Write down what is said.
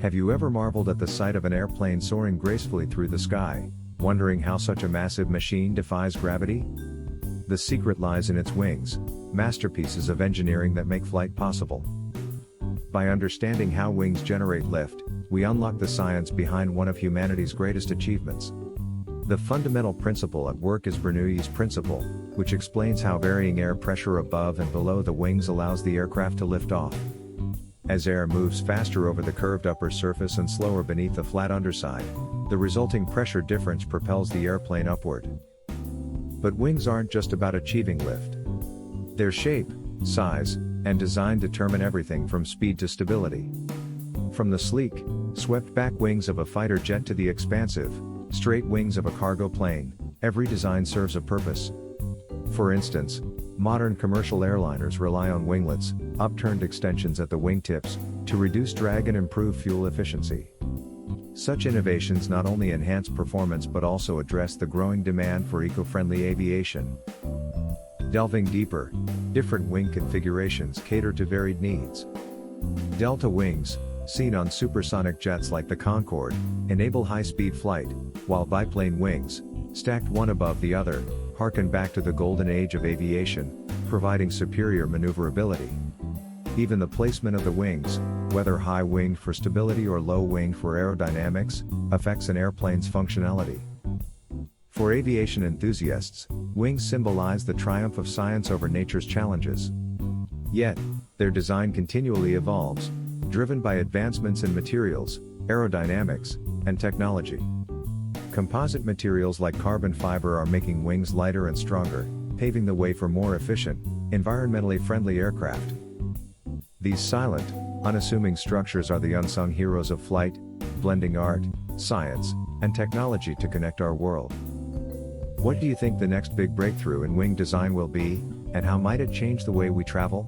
Have you ever marveled at the sight of an airplane soaring gracefully through the sky, wondering how such a massive machine defies gravity? The secret lies in its wings, masterpieces of engineering that make flight possible. By understanding how wings generate lift, we unlock the science behind one of humanity's greatest achievements. The fundamental principle at work is Bernoulli's principle, which explains how varying air pressure above and below the wings allows the aircraft to lift off. As air moves faster over the curved upper surface and slower beneath the flat underside, the resulting pressure difference propels the airplane upward. But wings aren't just about achieving lift. Their shape, size, and design determine everything from speed to stability. From the sleek, swept-back wings of a fighter jet to the expansive, straight wings of a cargo plane, every design serves a purpose. For instance, modern commercial airliners rely on winglets, upturned extensions at the wingtips, to reduce drag and improve fuel efficiency. Such innovations not only enhance performance but also address the growing demand for eco-friendly aviation. Delving deeper, different wing configurations cater to varied needs. Delta wings, seen on supersonic jets like the Concorde, enable high-speed flight, while biplane wings, stacked one above the other, harken back to the golden age of aviation, providing superior maneuverability. Even the placement of the wings, whether high-winged for stability or low-winged for aerodynamics, affects an airplane's functionality. For aviation enthusiasts, wings symbolize the triumph of science over nature's challenges. Yet, their design continually evolves, driven by advancements in materials, aerodynamics, and technology. Composite materials like carbon fiber are making wings lighter and stronger, paving the way for more efficient, environmentally friendly aircraft. These silent, unassuming structures are the unsung heroes of flight, blending art, science, and technology to connect our world. What do you think the next big breakthrough in wing design will be, and how might it change the way we travel?